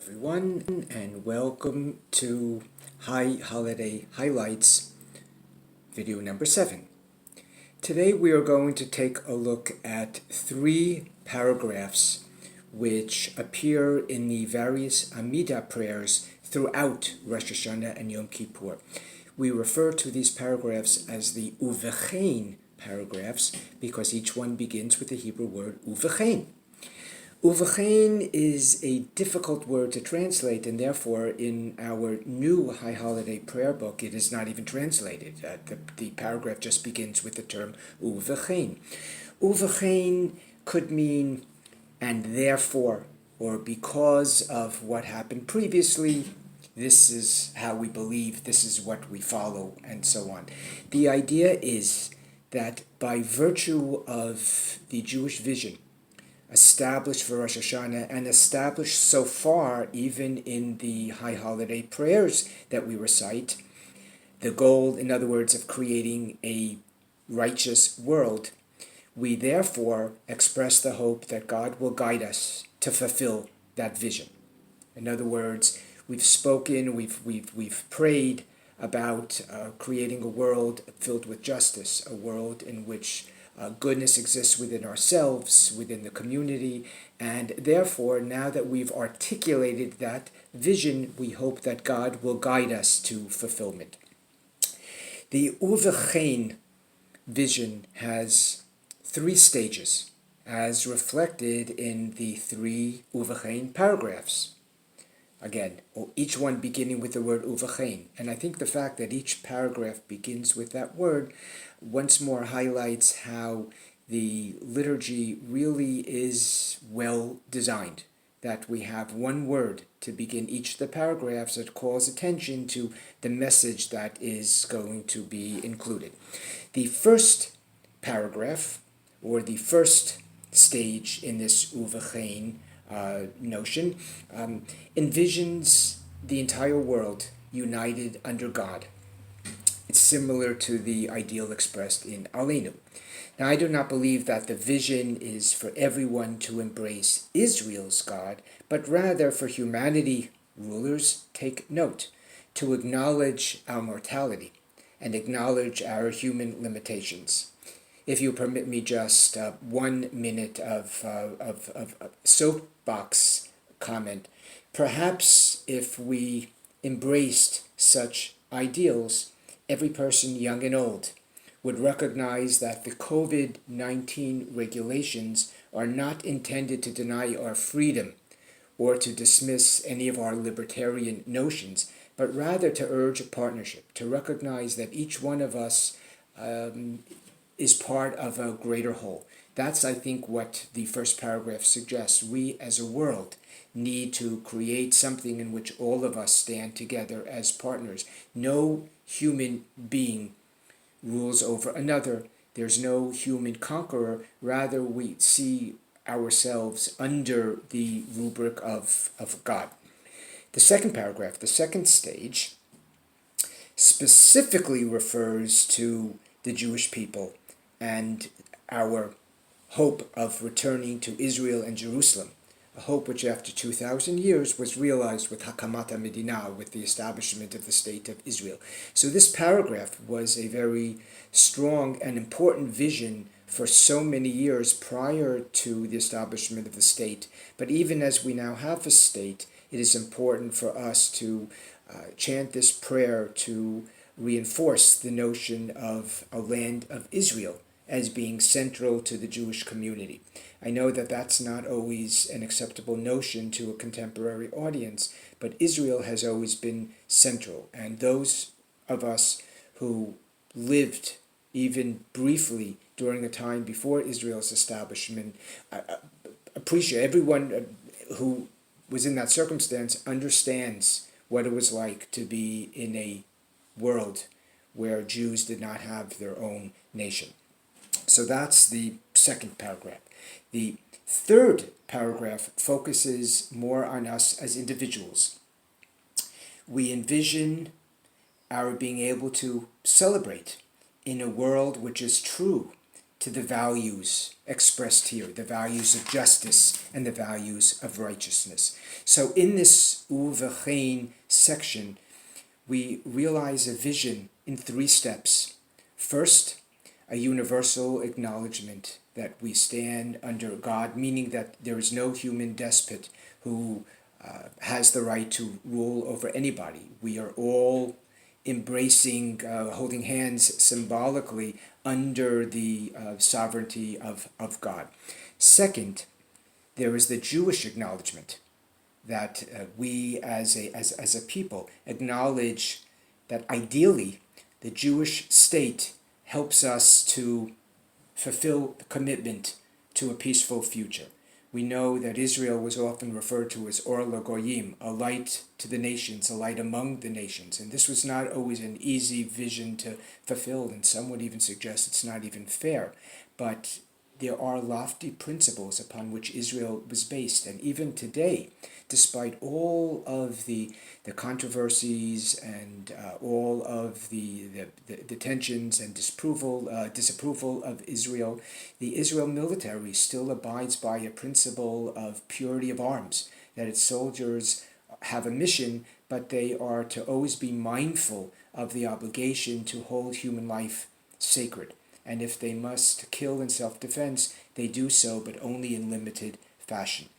Everyone, and welcome to High Holiday Highlights, video number 7. Today we are going to take a look at 3 paragraphs which appear in the various Amidah prayers throughout Rosh Hashanah and Yom Kippur. We refer to these paragraphs as the Uvkhen paragraphs because each one begins with the Hebrew word Uvkhen. Uvkhen is a difficult word to translate, and therefore in our new High Holiday prayer book it is not even translated. The paragraph just begins with the term Uvkhen. Uvkhen could mean and therefore, or because of what happened previously, this is how we believe, this is what we follow, and so on. The idea is that by virtue of the Jewish vision established for Rosh Hashanah and established so far even in the High Holiday prayers that we recite, the goal, in other words, of creating a righteous world, we therefore express the hope that God will guide us to fulfill that vision. In other words, we've spoken, we've prayed about creating a world filled with justice, a world in which goodness exists within ourselves, within the community, and therefore, now that we've articulated that vision, we hope that God will guide us to fulfillment. The Uvkhen vision has 3 stages, as reflected in the 3 Uvkhen paragraphs. Again, each one beginning with the word Uvkhen. And I think the fact that each paragraph begins with that word once more highlights how the liturgy really is well designed. That we have one word to begin each of the paragraphs that calls attention to the message that is going to be included. The first paragraph, or the first stage in this Uvkhen notion, envisions the entire world united under God. It's similar to the ideal expressed in Avinu. Now, I do not believe that the vision is for everyone to embrace Israel's God, but rather for humanity, rulers, take note, to acknowledge our mortality and acknowledge our human limitations. If you permit me just 1 minute of soapbox comment, perhaps if we embraced such ideals, every person, young and old, would recognize that the COVID-19 regulations are not intended to deny our freedom or to dismiss any of our libertarian notions, but rather to urge a partnership, to recognize that each one of us is part of a greater whole. That's, I think, what the first paragraph suggests. We, as a world, need to create something in which all of us stand together as partners. No human being rules over another. There's no human conqueror. Rather, we see ourselves under the rubric of God. The second paragraph, the second stage, specifically refers to the Jewish people and our hope of returning to Israel and Jerusalem, a hope which after 2,000 years was realized with Hakamat HaMedinah, with the establishment of the state of Israel. So this paragraph was a very strong and important vision for so many years prior to the establishment of the state. But even as we now have a state, it is important for us to chant this prayer to reinforce the notion of a land of Israel as being central to the Jewish community. I know that that's not always an acceptable notion to a contemporary audience, but Israel has always been central, and those of us who lived even briefly during a time before Israel's establishment appreciate, everyone who was in that circumstance understands what it was like to be in a world where Jews did not have their own nation. So that's the second paragraph. The third paragraph focuses more on us as individuals. We envision our being able to celebrate in a world which is true to the values expressed here, the values of justice and the values of righteousness. So in this Uvkhen section, we realize a vision in 3 steps. First, a universal acknowledgement that we stand under God, meaning that there is no human despot who has the right to rule over anybody. We are all embracing, holding hands symbolically under the sovereignty of God. Second, there is the Jewish acknowledgement that we as a people acknowledge that ideally the Jewish state helps us to fulfill the commitment to a peaceful future. We know that Israel was often referred to as Or LaGoyim, a light to the nations, a light among the nations. And this was not always an easy vision to fulfill, and some would even suggest it's not even fair. But there are lofty principles upon which Israel was based. And even today, despite all of the controversies and all of the tensions and disapproval of Israel, the Israel military still abides by a principle of purity of arms, that its soldiers have a mission, but they are to always be mindful of the obligation to hold human life sacred. And if they must kill in self-defense, they do so, but only in limited fashion.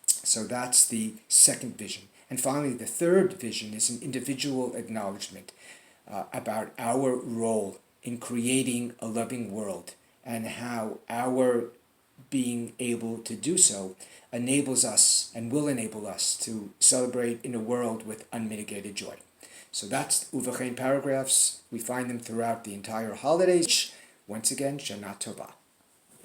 So that's the second vision. And finally, the third vision is an individual acknowledgement about our role in creating a loving world, and how our being able to do so enables us and will enable us to celebrate in a world with unmitigated joy. So that's Uvkhen paragraphs. We find them throughout the entire holidays. Once again, Shana Tova.